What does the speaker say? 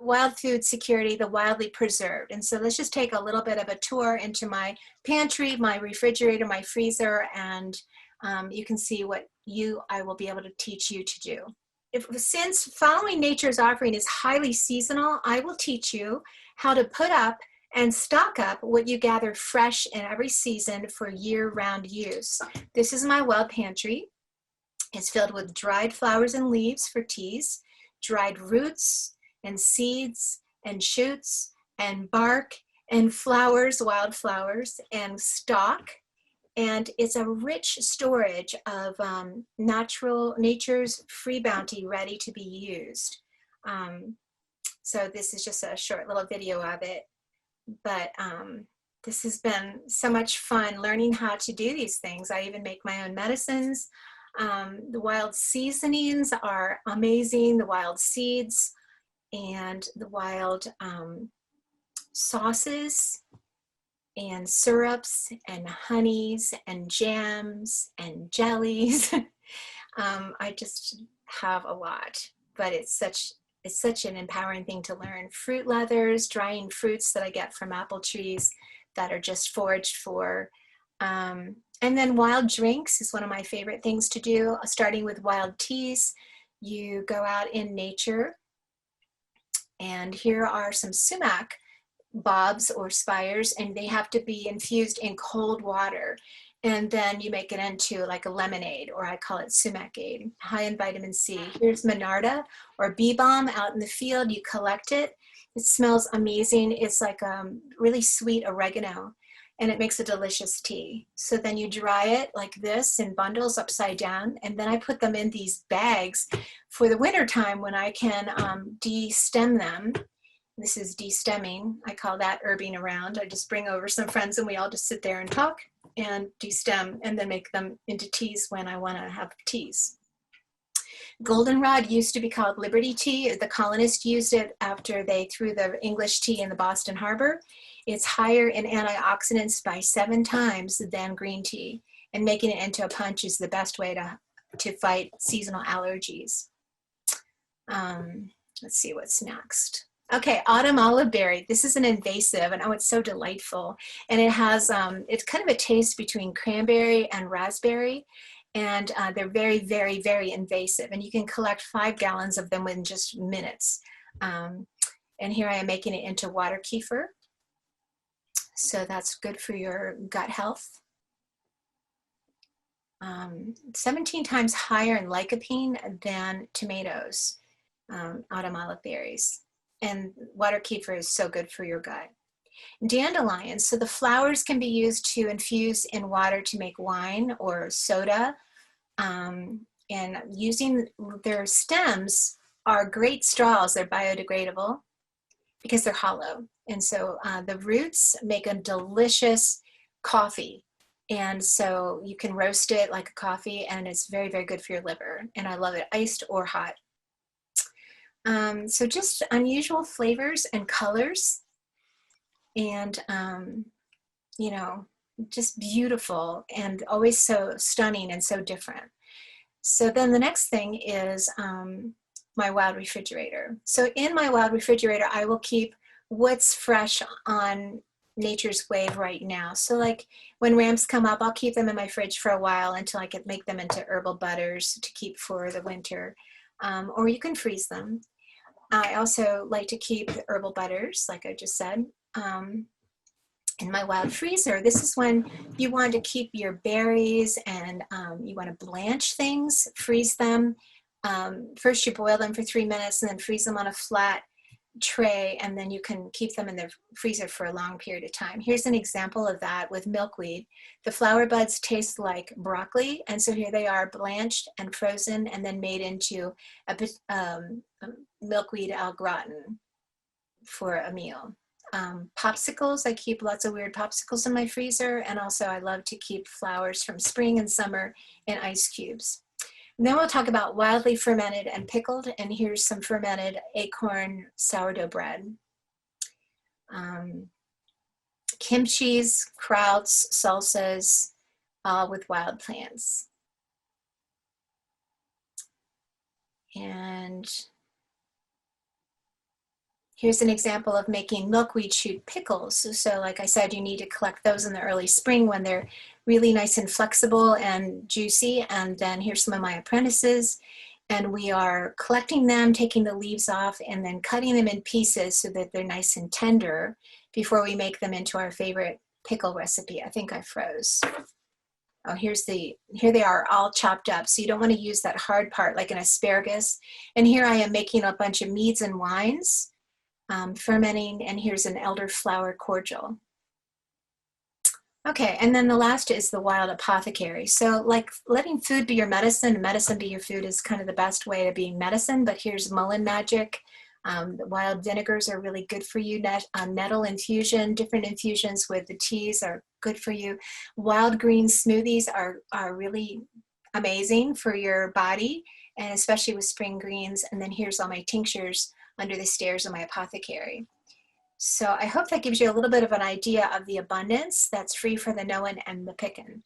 wild food security, the wildly preserved. And so let's just take a little bit of a tour into my pantry, my refrigerator, my freezer, and you can see what I will be able to teach you to do. Since following nature's offering is highly seasonal, I will teach you how to put up and stock up what you gather fresh in every season for year-round use. This is my Wild Pantry. It's filled with dried flowers and leaves for teas, dried roots and seeds and shoots and bark and flowers, wild flowers, and stalk. And it's a rich storage of nature's free bounty ready to be used. So this is just a short little video of it. But this has been so much fun learning how to do these things. I even make my own medicines. The wild seasonings are amazing. The wild seeds and the wild sauces and syrups and honeys and jams and jellies. I just have a lot, but it's such an empowering thing to learn. Fruit leathers, drying fruits that I get from apple trees that are just foraged for. And then wild drinks is one of my favorite things to do, starting with wild teas. You go out in nature, and here are some sumac bobs or spires, and they have to be infused in cold water. And then you make it into like a lemonade, or I call it sumacade, high in vitamin C. Here's Monarda or bee balm out in the field. You collect it. It smells amazing. It's like really sweet oregano, and it makes a delicious tea. So then you dry it like this in bundles upside down, and then I put them in these bags for the winter time when I can de-stem them. This is de-stemming. I call that herbing around. I just bring over some friends and we all just sit there and talk and de-stem and then make them into teas when I want to have teas. Goldenrod used to be called Liberty tea. The colonists used it after they threw the English tea in the Boston Harbor. It's higher in antioxidants by 7 times than green tea, and making it into a punch is the best way to fight seasonal allergies. Let's see what's next. Okay, autumn olive berry. This is an invasive, and oh, it's so delightful. And it has, it's kind of a taste between cranberry and raspberry, and they're very, very, very invasive. And you can collect 5 gallons of them in just minutes. And here I am making it into water kefir. So that's good for your gut health. 17 times higher in lycopene than tomatoes, autumn olive berries. And water kefir is so good for your gut. Dandelions, so the flowers can be used to infuse in water to make wine or soda. And using their stems are great straws. They're biodegradable because they're hollow. And so the roots make a delicious coffee. And so you can roast it like a coffee, and it's very, very good for your liver. And I love it iced or hot. So just unusual flavors and colors, and you know, just beautiful and always so stunning and so different. So then the next thing is my wild refrigerator. So in my wild refrigerator, I will keep what's fresh on nature's wave right now. So like when ramps come up, I'll keep them in my fridge for a while until I can make them into herbal butters to keep for the winter. Or you can freeze them. I also like to keep the herbal butters, like I just said, in my wild freezer. This is when you want to keep your berries and you want to blanch things, freeze them. First you boil them for 3 minutes and then freeze them on a flat tray, and then you can keep them in the freezer for a long period of time. Here's an example of that with milkweed. The flower buds taste like broccoli, and so here they are blanched and frozen and then made into a milkweed au gratin for a meal. Popsicles, I keep lots of weird popsicles in my freezer, and also I love to keep flowers from spring and summer in ice cubes. And then we'll talk about wildly fermented and pickled, and here's some fermented acorn sourdough bread. Kimchis, krauts, salsas, all with wild plants. And Here's an example of making milkweed shoot pickles. So like I said, you need to collect those in the early spring when they're really nice and flexible and juicy. And then here's some of my apprentices. And we are collecting them, taking the leaves off, and then cutting them in pieces so that they're nice and tender before we make them into our favorite pickle recipe. I think I froze. Oh, here they are all chopped up. So you don't want to use that hard part like an asparagus. And here I am making a bunch of meads and wines, fermenting, and here's an elderflower cordial. Okay, and then the last is the Wild Apothecary. So like letting food be your medicine and medicine be your food is kind of the best way to being medicine, but here's mullein magic. The wild vinegars are really good for you. Nettle infusion, different infusions with the teas are good for you. Wild green smoothies are really amazing for your body, and especially with spring greens. And then here's all my tinctures under the stairs of my apothecary. So I hope that gives you a little bit of an idea of the abundance that's free for the knowing and the picking.